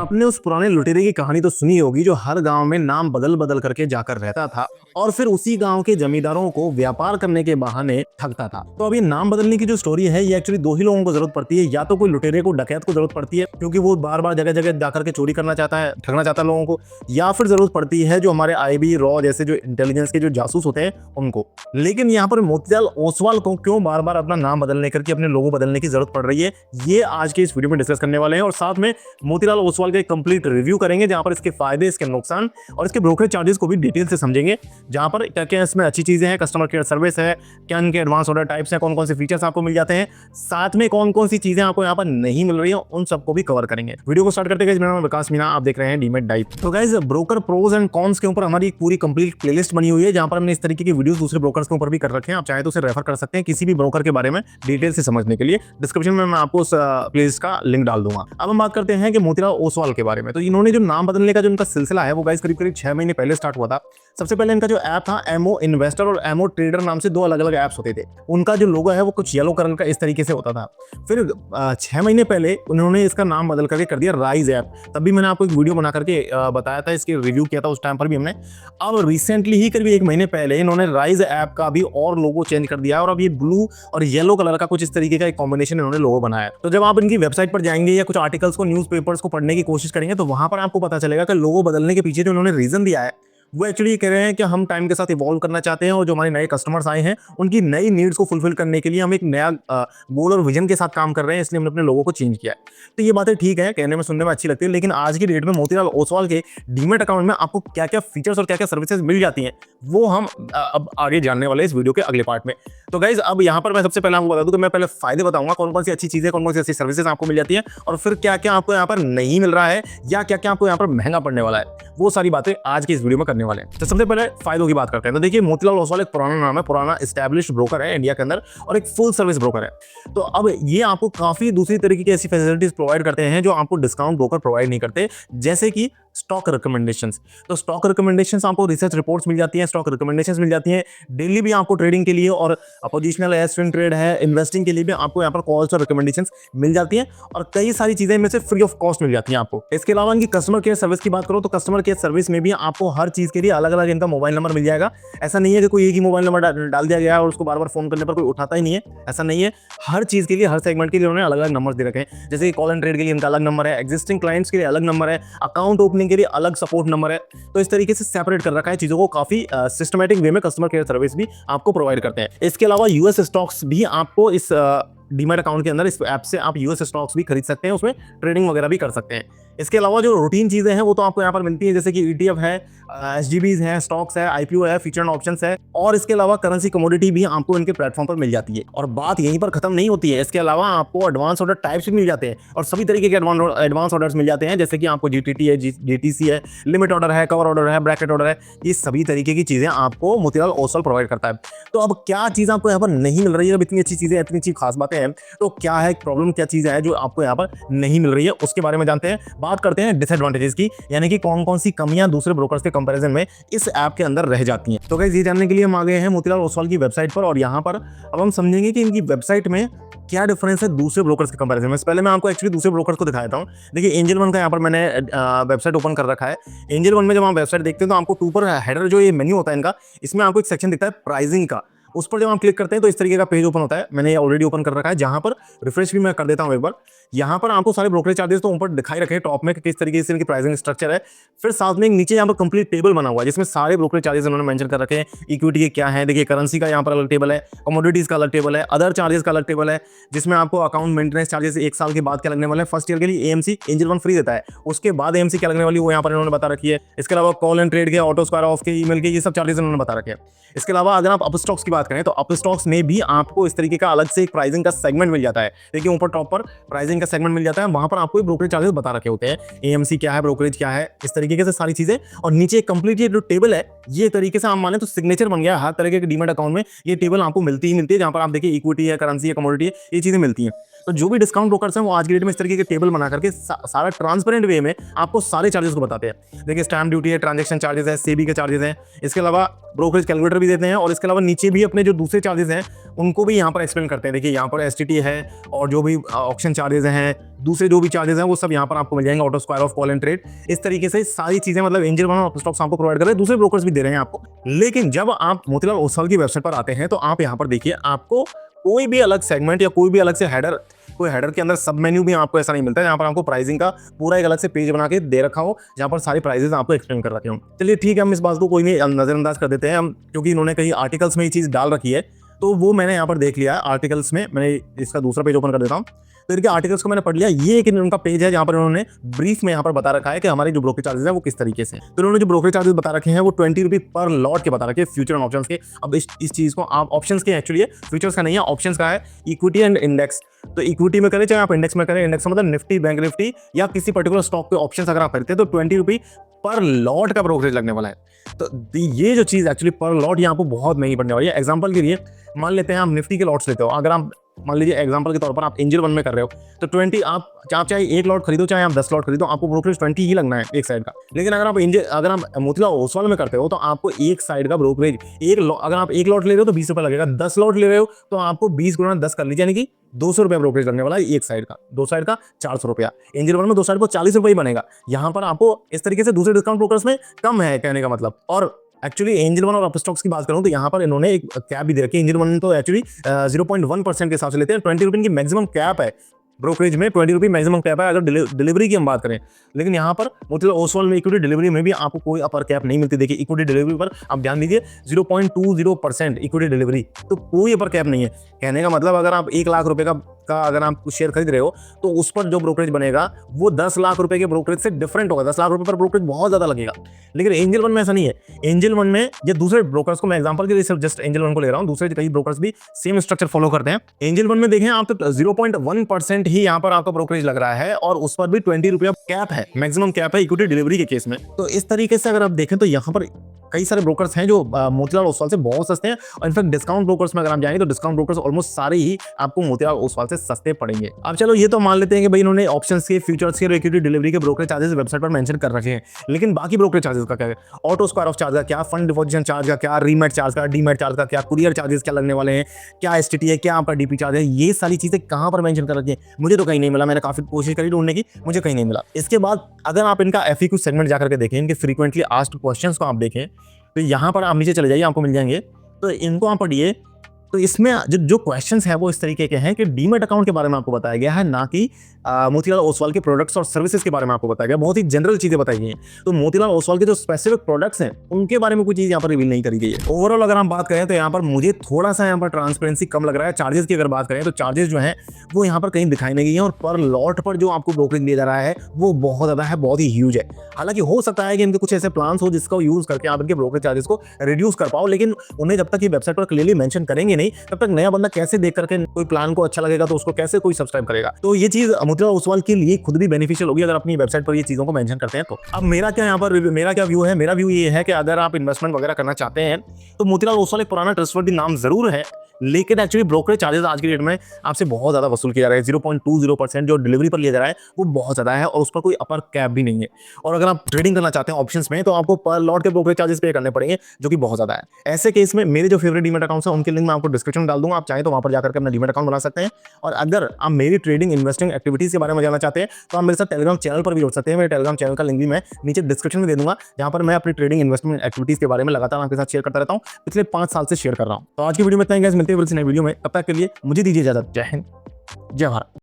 आपने उस पुराने लुटेरे की कहानी तो सुनी होगी जो हर गांव में नाम बदल बदल करके जाकर रहता था और फिर उसी गांव के जमींदारों को व्यापार करने के बहाने ठगता था। तो अब ये नाम बदलने की जो स्टोरी है ये एक्चुअली दो ही लोगों को जरूरत पड़ती है, या तो कोई लुटेरे को, डकैत को जरूरत पड़ती है क्योंकि वो बार बार जगह जगह जाकर के चोरी करना चाहता है, ठगना चाहता है लोगों को, या फिर जरूरत पड़ती है जो हमारे आईबी रॉ जैसे जो इंटेलिजेंस के जो जासूस होते हैं उनको। लेकिन यहाँ पर मोतीलाल ओसवाल को क्यों बार बार अपना नाम बदलने करके अपने लोगो बदलने की जरूरत पड़ रही है, ये आज के इस वीडियो में डिस्कस करने वाले हैं। और साथ में मोतीलाल ओसवाल का एक कंप्लीट रिव्यू करेंगे जहां पर इसके फायदे, इसके नुकसान और इसके ब्रोकरेज चार्जेस को भी डिटेल से समझेंगे, जहां पर क्या क्या इसमें अच्छी चीजें हैं, कस्टमर केयर सर्विस है, क्या इनके एडवांस ऑर्डर टाइप्स हैं, कौन कौन से फीचर्स आपको मिल जाते हैं, साथ में कौन कौन सी चीजें आपको यहाँ पर नहीं मिल रही है, उन सबको भी कवर करेंगे। वीडियो को स्टार्ट करते हैं। मेरा नाम विकास मीना, आप देख रहे हैं डीमेट डाइव। तो guys, broker pros and cons के ऊपर हमारी एक पूरी कंप्लीट प्लेलिस्ट बनी हुई है जहां पर हमने इस तरीके की वीडियोस दूसरे ब्रोकर्स के ऊपर भी कर रखे हैं। आप चाहे तो उसे रेफर कर सकते हैं किसी भी ब्रोकर के बारे में डिटेल से समझने के लिए। डिस्क्रिप्शन में मैं आपको उस प्लेलिस्ट का लिंक डाल दूंगा। अब हम बात करते हैं कि मोतीलाल ओसवाल के बारे में। तो इन्होंने जो नाम बदलने का जो इनका सिलसिला है वो गाइस करीब करीब 6 महीने पहले स्टार्ट हुआ था। सबसे पहले इनका जो ऐप था एमओ इन्वेस्टर और एमओ ट्रेडर नाम से दो अलग अलग ऐप्स होते थे। उनका जो लोगो है वो कुछ येलो कलर का इस तरीके से होता था। फिर 6 महीने पहले उन्होंने इसका नाम बदल करके कर दिया राइज ऐप। तब भी मैंने आपको एक वीडियो बना करके बताया था, इसके रिव्यू किया था उस टाइम पर भी हमने। अब रिसेंटली ही करीब 1 महीने पहले इन्होंने राइज ऐप का भी और लोगो चेंज कर दिया और अब ये ब्लू और येलो कलर का कुछ इस तरीके का एक कॉम्बिनेशन इन्होंने लोगो बनाया है। तो जब आप इनकी वेबसाइट पर जाएंगे या कुछ आर्टिकल्स को, न्यूज पेपर्स को पढ़ने की कोशिश करेंगे तो वहां पर आपको पता चलेगा कि लोगो बदलने के पीछे जो उन्होंने रीजन दिया है वो एक्चुअली कह रहे हैं कि हम टाइम के साथ इवॉल्व करना चाहते हैं और जो हमारे नए कस्टमर्स आए हैं उनकी नई नीड्स को फुलफिल करने के लिए हम एक नया गोल और विजन के साथ काम कर रहे हैं, इसलिए हमने अपने लोगों को चेंज किया है। तो ये बातें ठीक है, कहने में सुनने में अच्छी लगती है, लेकिन आज की डेट में मोतीलाल ओसवाल के डीमेट अकाउंट में आपको क्या क्या फीचर्स और क्या क्या सर्विसेज मिल जाती हैं वो हम अब आगे जानने वाले इस वीडियो के अगले पार्ट में। तो गाइज, अब यहाँ पर मैं सबसे पहले आपको बता दूं कि मैं पहले फायदे बताऊंगा, कौन कौन सी अच्छी चीजें, कौन कौन सी अच्छी सर्विसेज आपको मिल जाती है और फिर क्या क्या आपको यहाँ पर नहीं मिल रहा है या क्या क्या आपको यहाँ पर महंगा पड़ने वाला है, वो सारी बातें आज की इस वीडियो में करने वाले हैं। तो सबसे पहले फायदों की बात करते हैं। तो देखिए, मोतीलाल ओसवाल एक पुराना नाम है, पुराना एस्टैब्लिश्ड ब्रोकर है इंडिया के अंदर और एक फुल सर्विस ब्रोकर है। तो अब ये आपको काफी दूसरी तरीके की ऐसी फैसिलिटीज प्रोवाइड करते हैं जो आपको डिस्काउंट ब्रोकर प्रोवाइड नहीं करते, जैसे कि स्टॉक रिकमेंडेशंस। तो स्टॉक रिकमेंडेशंस आपको रिसर्च रिपोर्ट्स मिल जाती हैं, स्टॉक रिकमेंडेशंस मिल जाती हैं डेली भी आपको ट्रेडिंग के लिए, और पोजिशनल है, स्विंग ट्रेड है, इन्वेस्टिंग के लिए भी आपको यहाँ पर कॉल्स और रिकमेंडेशंस मिल जाती हैं और कई सारी चीजें इनमें से फ्री ऑफ कॉस्ट मिल जाती हैं आपको। इसके अलावा इनकी कस्टमर केयर सर्विस की बात करो तो कस्टमर केयर सर्विस में भी आपको हर चीज के लिए अलग अलग इनका मोबाइल नंबर मिल जाएगा। ऐसा नहीं है कि कोई एक ही मोबाइल नंबर डाल दिया गया और उसको बार बार फोन करने पर कोई उठाता ही नहीं है, ऐसा नहीं है। हर चीज के लिए, हर सेगमेंट के लिए उन्होंने अलग अलग नंबर दे रखे हैं। जैसे कि कॉल एंड ट्रेड के लिए इनका अलग नंबर है, एग्जिस्टिंग क्लाइंट्स के लिए अलग नंबर है, अकाउंट ओपनिंग के लिए अलग सपोर्ट नंबर है। तो इस तरीके से सेपरेट कर रखा है चीजों को, काफी सिस्टमैटिक वे में कस्टमर केयर सर्विस भी आपको प्रोवाइड करते हैं। इसके अलावा यूएस स्टॉक्स भी आपको इस डीमैट अकाउंट के अंदर, इस ऐप से आप यूएस स्टॉक्स भी खरीद सकते हैं, उसमें ट्रेडिंग वगैरह भी कर सकते हैं। इसके अलावा जो रूटीन चीजें हैं वो तो आपको यहाँ पर मिलती है, जैसे कि ईटीएफ है, एसजीबीज है, स्टॉक्स है, आईपीओ है, फ्यूचर एंड ऑप्शंस है, और इसके अलावा करेंसी कमोडिटी भी आपको इनके प्लेटफॉर्म पर मिल जाती है। और बात यहीं पर खत्म नहीं होती है, इसके अलावा आपको एडवांस ऑर्डर टाइप्स भी मिल जाते हैं और सभी तरीके के एडवांस ऑर्डर्स मिल जाते हैं, जैसे कि आपको जीटीटी है, जीटीसी है, लिमिट ऑर्डर है, कवर ऑर्डर है, ब्रैकेट ऑर्डर है, ये सभी तरीके की चीजें आपको मोतीलाल ओसवाल प्रोवाइड करता है। तो अब क्या चीज आपको यहाँ पर नहीं मिल रही है? अब इतनी अच्छी चीजें, इतनी अच्छी खास बातें हैं, तो क्या है प्रॉब्लम, क्या चीज है जो आपको यहाँ पर नहीं मिल रही है, उसके बारे में जानते हैं। बात करते हैं डिसएडवांटेजेस की, यानी कि कौन कौन सी कमियां दूसरे ब्रोकर्स के कंपैरिजन में इस ऐप के अंदर रह जाती हैं। तो गाइस, ये जानने के लिए हम आ गए हैं मोतीलाल ओसवाल की वेबसाइट पर और यहाँ पर अब हम समझेंगे कि इनकी वेबसाइट में क्या डिफरेंस है दूसरे ब्रोकर्स के कंपैरिजन में। पहले मैं आपको एक्चुअली दूसरे ब्रोकर्स को दिखाता हूँ। देखिए, एंजल वन का यहाँ पर मैंने वेबसाइट ओपन कर रखा है। एंजल वन में जब आप वेबसाइट देखते हैं तो आपको ऊपर हेडर जो ये मेन्यू होता है इनका, इसमें आपको एक सेक्शन दिखता है प्राइसिंग का। उस पर जब आप क्लिक करते हैं तो इस तरीके का पेज ओपन होता है। मैंने ऑलरेडी ओपन कर रखा है, जहां पर रिफ्रेश भी मैं कर देता हूं एक बार। यहाँ पर आपको सारे ब्रोकरेज चार्जेस तो ऊपर दिखाई रखे टॉप में किस तरीके से इनकी प्राइसिंग स्ट्रक्चर है। फिर साथ में नीचे यहाँ पर कंप्लीट टेबल बना हुआ है जिसमें सारे ब्रोकरेज चार्जेस उन्होंने मेंशन कर रखे हैं। इक्विटी के क्या है, देखिए करेंसी का यहाँ पर अलग टेबल है, कमोडिटीज का अलग टेबल है, अदर चार्जेस का अलग टेबल है, जिसमें आपको अकाउंट मेंटेनेंस चार्जेस 1 साल के बाद क्या लगने वाले हैं। फर्स्ट ईयर के लिए एएमसी एंजल वन फ्री देता है, उसके बाद एएमसी क्या लगने वाली वो यहाँ पर इन्होंने बता रखी है। इसके अलावा कॉल एंड ट्रेड के, ऑटो स्क्वायर ऑफ के, ईमेल के, ये सब चार्जेस उन्होंने बता रखे हैं। इसके अलावा अगर आप अप स्टॉक्स की बात करें तो अप स्टॉक्स में भी आपको इस तरीके का अलग से एक प्राइसिंग का सेगमेंट मिल जाता है। देखिए, ऊपर टॉप पर प्राइसिंग का सेगमेंट मिल जाता है, वहां पर आपको ब्रोकरेज चार्जेस बता रखे होते हैं, एएमसी क्या है, ब्रोकरेज क्या है, इस तरीके से सारी चीजें। और नीचे कंप्लीट ये जो टेबल है, ये तरीके से आप माने तो सिग्नेचर बन गया हर तरह के डीमैट अकाउंट में। ये टेबल आपको मिलती ही मिलती है, जहां पर आप देखिए इक्विटी है, करेंसी है, कमोडिटी है, ये चीजें मिलती हैं। तो जो भी डिस्काउंट ब्रोकर्स हैं वो आज की डेट में इस तरीके के टेबल बना करके सारा ट्रांसपेरेंट वे में आपको सारे चार्जेस को बताते हैं। देखिए स्टैम्प ड्यूटी है, ट्रांजेक्शन चार्जेस है, सेबी के चार्जेस हैं, इसके अलावा ब्रोकरेज कैलकुलेटर भी देते हैं और इसके अलावा नीचे भी अपने जो दूसरे चार्जेस हैं उनको भी यहाँ पर एक्सप्लेन करते हैं। देखिए यहाँ पर एसटीटी है और जो भी ऑक्शन चार्जेस हैं, दूसरे जो भी चार्जेस हैं वो सब यहाँ पर आपको मिल जाएंगे, auto square of call and trade, इस तरीके से सारी चीजें मतलब एंजल वन और स्टॉक्स आपको प्रोवाइड कर रहे हैं, दूसरे ब्रोकर्स भी दे रहे हैं आपको। लेकिन जब आप मोतीलाल ओसवाल की वेबसाइट पर आते हैं तो आप यहाँ पर देखिए आपको कोई भी अलग सेगमेंट या कोई भी अलग से हेडर, कोई हेडर के अंदर सब मेन्यू भी आपको ऐसा नहीं मिलता है। यहाँ पर आपको प्राइसिंग का पूरा एक अलग से पेज बना के दे रखा हो जहाँ पर सारी प्राइसेस आपको एक्सप्लेन कर रखे हो। चलिए ठीक है, हम इस बात को कोई नहीं नजरअंदाज कर देते हैं हम, क्योंकि इन्होंने कई आर्टिकल्स में ये चीज डाल रखी है तो वो मैंने यहाँ पर देख लिया है आर्टिकल्स में। मैंने इसका दूसरा पेज ओपन कर देता हूँ तो इनके आर्टिकल्स को मैंने पढ़ लिया। ये एक इनका पेज है जहाँ पर इन्होंने ब्रीफ में यहाँ पर बता रखा है कि हमारे जो ब्रोकरेज चार्जेस है वो किस तरीके से। तो इन्होंने जो ब्रोकरेज चार्जेस बता रखे हैं वो 20 रुपये पर लॉट के बता रखे हैं, फ्यूचर एंड ऑप्शंस के। अब इस चीज को आप ऑप्शंस के एक्चुअली फ्यूचर्स का नहीं है, ऑप्शंस का है, इक्विटी एंड इंडेक्स। तो इक्विटी में करें चाहे आप इंडेक्स में करें, इंडेक्स मतलब निफ्टी, बैंक निफ्टी या किसी पर्टिकुलर स्टॉक के ऑप्शंस अगर आप खरीदते हैं तो 20 रुपये पर लॉट का ब्रोकरेज लगने वाला है। तो ये जो चीज एक्चुअली पर लॉट यहाँ आपको बहुत महंगी पड़ने वाली है। एग्जाम्पल के लिए मान लेते हैं आप निफ्टी के लॉट्स लेते हो, अगर आप मान लीजिए एग्जांपल के तौर पर आप एंजल वन में कर रहे हो तो 20 आप चाहे एक लॉट खरीदो चाहे आप 10 लॉट खरीदो, आपको ब्रोकरेज 20 ही लगना है एक साइड का। लेकिन अगर आप मोतीलाल ओसवाल में करते हो तो आपको एक साइड का ब्रोकरेज अगर आप एक लॉट ले रहे हो तो 20 रुपये लगेगा, 10 लॉट ले रहे हो तो आपको 20 गुना 10 कर लीजिए, यानी कि 200 रुपये ब्रोकरेज लगने वाला है एक साइड का, दो साइड का 400 रुपया। एंजल वन में दो साइड को 40 रुपये ही बनेगा। यहाँ पर आपको इस तरीके से दूसरे डिस्काउंट ब्रोकर्स में कम है कहने का मतलब। और एक्चुअली एंजल वन और अपस्टॉक्स की बात करूं तो यहाँ पर इन्होंने एक कैप भी दे रखी है। एंजल वन तो एक्चुअली 0.1% के हिसाब से लेते हैं, 20 रुपये की मैक्सिमम कैप है ब्रोकरेज में, 20 रुपये मैक्सिमम कैप है अगर डिलीवरी की हम बात करें। लेकिन यहाँ पर मोतीलाल ओसवाल में इक्विटी डिलीवरी में भी आपको कोई अपर कैप नहीं मिलती। देखिए इक्विटी डिलीवरी पर आप ध्यान दीजिए 0.20% इक्विटी डिलीवरी, तो कोई अपर कैप नहीं है। कहने का मतलब अगर आप 1 लाख रुपए का अगर आप कुछ शेयर खरीद रहे हो तो उस पर जो ब्रोकरेज बनेगा वो 10 लाख रुपए के ब्रोकरेज से डिफरेंट होगा। 10 लाख रुपए पर ब्रोकरेज बहुत ज्यादा लगेगा। लेकिन एंजल वन में ऐसा नहीं है। एंजल वन में ये दूसरे ब्रोकर्स को मैं एग्जांपल के लिए सिर्फ जस्ट एंजल वन को ले रहा हूं, दूसरे कई ब्रोकर्स भी सेम स्ट्रक्चर फॉलो करते हैं। एंजल वन में देखें आप तो 0.1% ही यहाँ पर आपका ब्रोकरेज लग रहा है और उस पर भी 20 रुपया कैप है, मैक्सिमम कैप है इक्विटी डिलीवरी के केस में। तो इस तरीके से अगर आप देखें तो यहाँ पर कई सारे ब्रोकर्स हैं जो मोतीलाल ओसवाल से बहुत सस्ते हैं। और इनफैक्ट डिस्काउंट ब्रोकर्स में अगर आप जाएंगे तो डिस्काउंट ब्रोकर्स ऑलमोस्ट सारे ही आपको मोतीलाल ओसवाल से सस्ते पड़ेंगे। अब चलो ये तो मान लेते हैं कि भाई इन्होंने ऑप्शंस के, फ्यूचर्स के, इक्विटी डिलीवरी के ब्रोकरेज चार्जेस वेबसाइट पर मेंशन कर रखे हैं। लेकिन बाकी ब्रोकरेज चार्जेस का क्या है, ऑटो स्क्वायर ऑफ चार्ज का क्या, फंड डिपॉजिशन चार्ज का क्या, रीमेट चार्ज का, डीमेट चार्ज का क्या, कुरियर चार्जेस क्या लगने वाले हैं, क्या एसटीटी है, क्या आपका डीपी चार्ज है, ये सारी चीजें कहां पर मेंशन कर रखी है मुझे तो कहीं नहीं मिला। मैंने काफी कोशिश करी ढूंढने की, मुझे कहीं नहीं मिला। इसके बाद अगर आप इनका FAQ सेगमेंट जाकर के देखें, इनके फ्रीक्वेंटली आस्क्ड क्वेश्चंस को आप देखें तो यहाँ पर आप नीचे चले जाइए, आपको मिल जाएंगे। तो इनको आप पढ़िए तो इसमें जो क्वेश्चंस है वो इस तरीके के हैं कि डीमेट अकाउंट के बारे में आपको बताया गया है, ना कि मोतीलाल ओसवाल के प्रोडक्ट्स और सर्विसेज के बारे में आपको बताया गया। बहुत ही जनरल चीजें बताई गई हैं। तो मोतीलाल ओसवाल के जो स्पेसिफिक प्रोडक्ट्स हैं उनके बारे में कोई चीज यहाँ पर रिवील नहीं करी गई है। ओवरऑल अगर हम बात करें तो यहाँ पर मुझे थोड़ा सा यहाँ पर ट्रांसपेरेंसी कम लग रहा है। चार्जेस की अगर बात करें तो चार्जेस जो है वो यहाँ पर कहीं दिखाई नहीं गई है और पर लॉट पर जो आपको ब्रोकरेज दिया जा रहा है वो बहुत ज्यादा है, बहुत ही ह्यूज है। हालांकि हो सकता है कि इनके कुछ ऐसे प्लान्स हो जिसका यूज करके आप इनके ब्रोकरेज चार्जेस को रिड्यूस कर पाओ, लेकिन उन्हें जब तक ये वेबसाइट पर क्लियरली मेंशन करेंगे नहीं तब तक नया बंदा कैसे देख करके कोई प्लान को अच्छा लगेगा तो उसको कैसे कोई सब्सक्राइब करेगा। तो ये चीज मोतीलाल ओसवाल के लिए खुद भी बेनिफिशियल होगी अगर अपनी वेबसाइट पर ये चीजों को मेंशन करते हैं। तो अब मेरा क्या व्यू है, मेरा व्यू ये है कि अगर आप इन्वेस्टमेंट वगैरह करना चाहते हैं तो मोतीलाल ओसवाल एक पुराना ट्रस्टवर्दी नाम जरूर है, लेकिन एक्चुअली ब्रोकरेज चार्जेस आज की डेट में आपसे बहुत ज्यादा वसूल किया जा रहा है। 0.20% जो डिलीवरी पर लिया जा रहा है वो बहुत ज्यादा है और उस पर कोई अपर कैप भी नहीं है। और अगर आप ट्रेडिंग करना चाहते हैं ऑप्शंस में तो आपको पर लॉट के ब्रोकरेज चार्जेस पे करने पड़ेंगे जो कि बहुत ज्यादा है। ऐसे केस में मेरे जो फेवरेट डीमेट अकाउंट्स हैं उनके लिंक मैं आपको डिस्क्रिप्शन में डाल दूंगा, आप चाहें तो वहां पर जाकर के अपना डीमेट अकाउंट बना सकते हैं। और अगर आप मेरी ट्रेडिंग इन्वेस्टिंग एक्टिविटीज के बारे में जानना चाहते हैं तो आप मेरे साथ टेलीग्राम चैनल पर भी जुड़ सकते हैं। मेरे टेलीग्राम चैनल का लिंक भी मैं नीचे डिस्क्रिप्शन में दे दूंगा, जहां पर मैं अपनी ट्रेडिंग इन्वेस्टमेंट एक्टिविटीज के बारे में लगातार आपके साथ शेयर करता रहता हूं, पिछले 5 साल से शेयर कर रहा हूं। तो आज की वीडियो में इतना ही गाइस, मिलते हैं नई वीडियो में, तब तक के लिए मुझे दीजिए इजाजत। जय हिंद, जय भारत।